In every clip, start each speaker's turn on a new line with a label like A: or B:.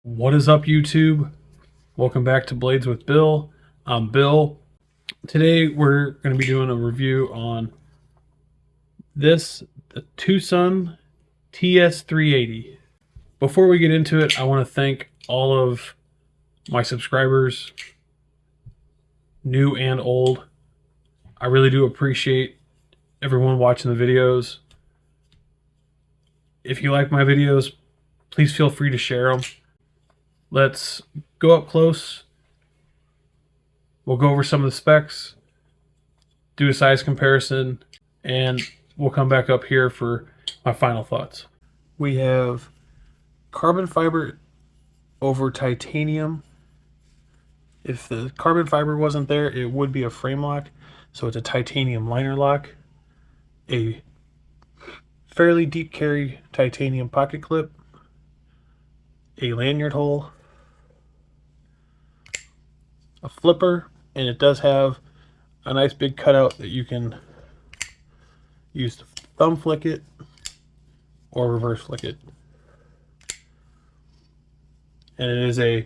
A: What is up, YouTube? Welcome back to Blades with Bill. I'm Bill. Today we're going to be doing a review on the TwoSun TS380. Before we get into it, I want to thank all of my subscribers, new and old. I really do appreciate everyone watching the videos. If you like my videos, please feel free to share them. Let's go up close. We'll go over some of the specs, do a size comparison, and we'll come back up here for my final thoughts. We have carbon fiber over titanium. If the carbon fiber wasn't there, it would be a frame lock. So it's a titanium liner lock, a fairly deep carry titanium pocket clip, a lanyard hole, a flipper, and it does have a nice big cutout that you can use to thumb flick it or reverse flick it. And it is a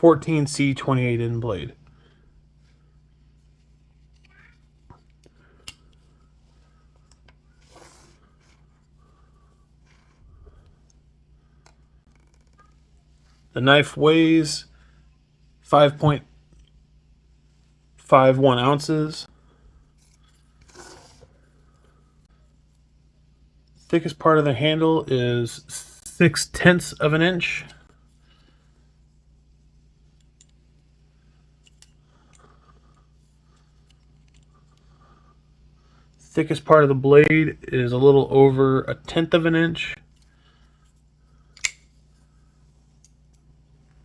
A: 14C 28N blade. The knife weighs 5.51 ounces. Thickest part of the handle is 6/10 of an inch. Thickest part of the blade is a little over 1/10 of an inch.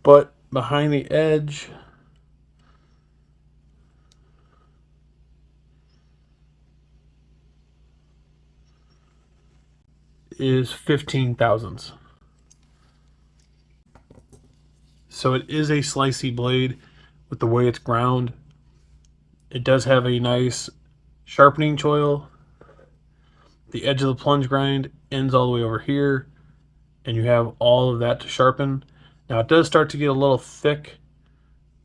A: But behind the edge is 15 thousandths. So it is a slicey blade with the way it's ground. It does have a nice sharpening choil. The edge of the plunge grind ends all the way over here, and you have all of that to sharpen. Now it does start to get a little thick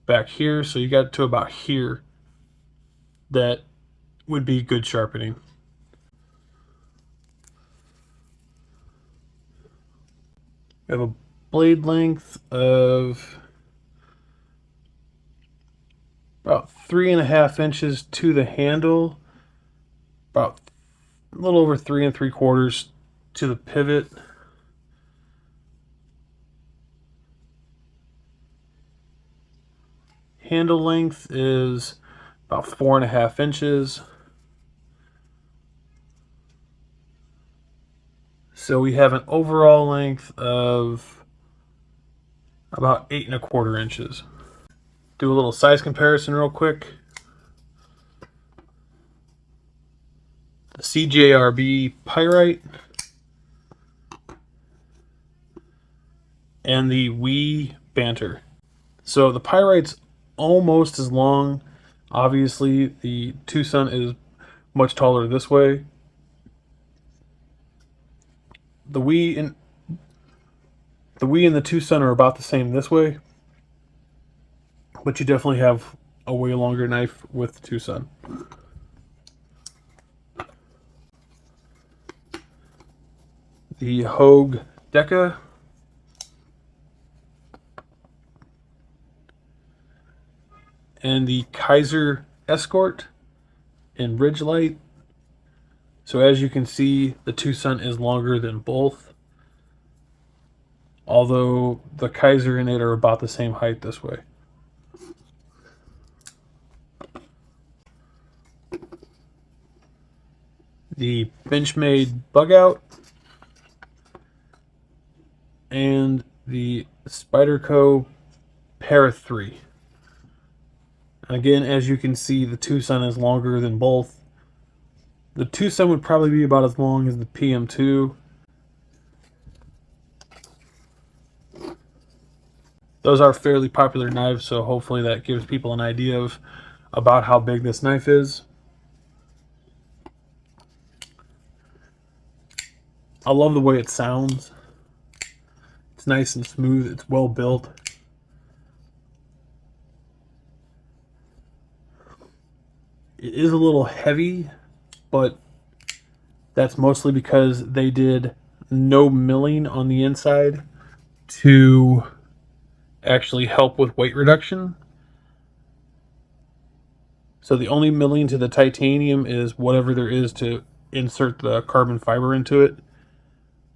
A: back here, so you got to about here. That would be good sharpening. We have a blade length of about 3.5 inches to the handle, about a little over 3 3/4 to the pivot. Handle length is about 4.5 inches. So we have an overall length of about 8 1/4 inches. Do a little size comparison real quick. The CJRB Pyrite and the Wii Banter. So the Pyrite's almost as long. Obviously, the TwoSun is much taller this way. The Wii and the TwoSun are about the same this way, but you definitely have a way longer knife with TwoSun. The Hogue Deca and the Kaiser Escort in Ridgelight. So as you can see, the TwoSun is longer than both, although the Kaiser and it are about the same height this way. The Benchmade Bug Out and the Spyderco Para 3. And again, as you can see, the TwoSun is longer than both. The TwoSun would probably be about as long as the PM2. Those are fairly popular knives, so hopefully that gives people an idea of about how big this knife is. I love the way it sounds. It's nice and smooth. It's well built. It is a little heavy, but that's mostly because they did no milling on the inside to actually help with weight reduction. So the only milling to the titanium is whatever there is to insert the carbon fiber into it.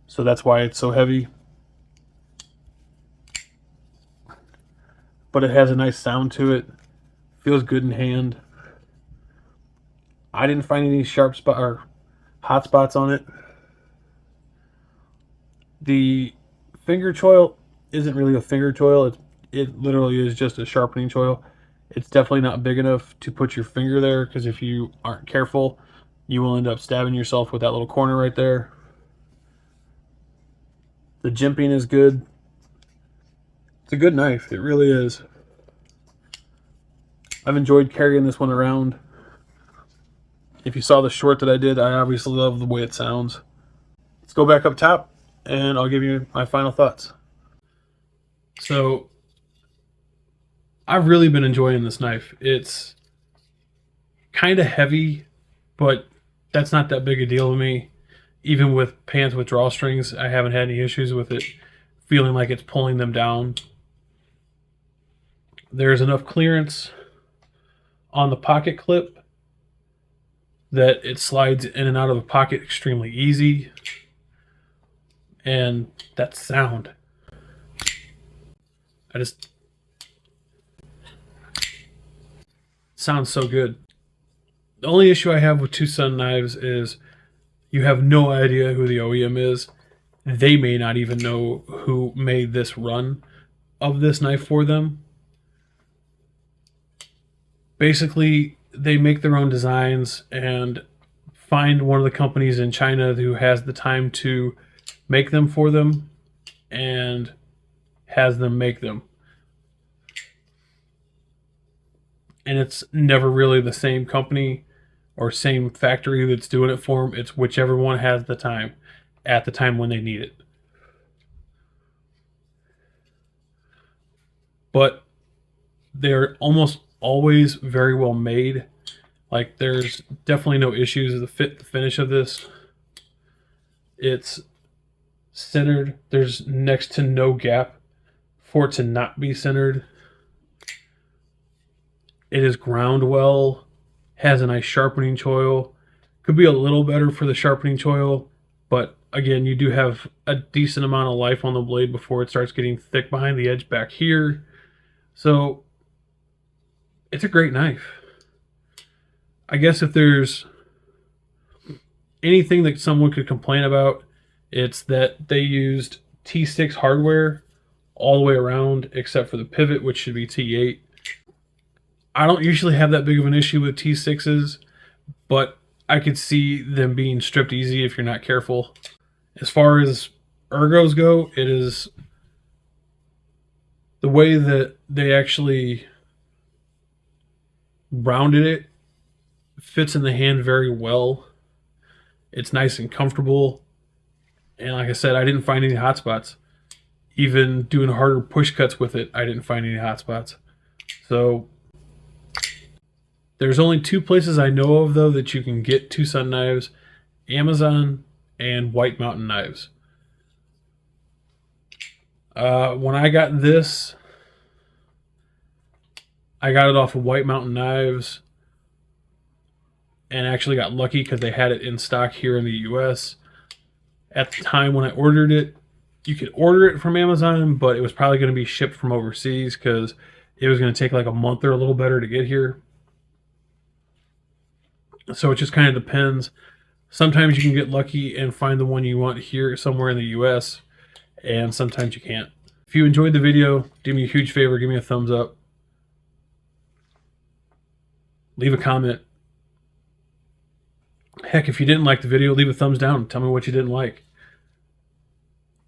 A: So that's why it's so heavy. But it has a nice sound to it. Feels good in hand. I didn't find any sharp spot or hot spots on it. The finger choil isn't really a finger choil. It literally is just a sharpening choil. It's definitely not big enough to put your finger there, because if you aren't careful, you will end up stabbing yourself with that little corner right there. The jimping is good. It's a good knife. It really is. I've enjoyed carrying this one around. If you saw the short that I did, I obviously love the way it sounds. Let's go back up top and I'll give you my final thoughts. So, I've really been enjoying this knife. It's kind of heavy, but that's not that big a deal to me. Even with pants with drawstrings, I haven't had any issues with it feeling like it's pulling them down. There's enough clearance on the pocket clip that it slides in and out of the pocket extremely easy. And that sound. Sounds so good. The only issue I have with TwoSun knives is you have no idea who the OEM is. They may not even know who made this run of this knife for them. Basically, they make their own designs and find one of the companies in China who has the time to make them for them and has them make them. And it's never really the same company or same factory that's doing it for them. It's whichever one has the time at the time when they need it. But they're almost always very well made. Like, there's definitely no issues with the finish of this. It's centered. There's next to no gap for it to not be centered. It is ground well. Has a nice sharpening choil. Could be a little better for the sharpening choil, but again, you do have a decent amount of life on the blade before it starts getting thick behind the edge back here. So it's a great knife. I guess if there's anything that someone could complain about, it's that they used T6 hardware all the way around except for the pivot, which should be T8. I don't usually have that big of an issue with T6s, but I could see them being stripped easy if you're not careful. As far as ergos go, it is the way that they actually rounded it fits in the hand very well. It's nice and comfortable. And like I said, I didn't find any hot spots. Even doing harder push cuts with it, I didn't find any hot spots. So there's only two places I know of, though, that you can get TwoSun knives: Amazon and White Mountain Knives. When I got this, I got it off of White Mountain Knives and actually got lucky because they had it in stock here in the US. At the time when I ordered it, you could order it from Amazon, but it was probably going to be shipped from overseas because it was going to take like a month or a little better to get here. So it just kind of depends. Sometimes you can get lucky and find the one you want here somewhere in the US, and sometimes you can't. If you enjoyed the video, do me a huge favor, give me a thumbs up. Leave a comment. Heck, if you didn't like the video, leave a thumbs down. Tell me what you didn't like.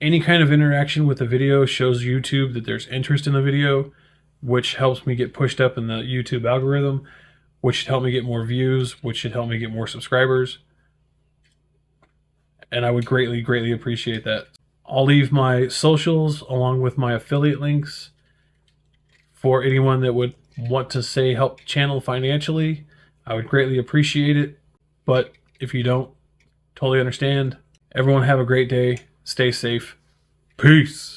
A: Any kind of interaction with the video shows YouTube that there's interest in the video, which helps me get pushed up in the YouTube algorithm, which should help me get more views, which should help me get more subscribers. And I would greatly, greatly appreciate that. I'll leave my socials along with my affiliate links for anyone that would want to say help channel financially. I would greatly appreciate it. But if you don't, totally understand. Everyone have a great day. Stay safe. Peace.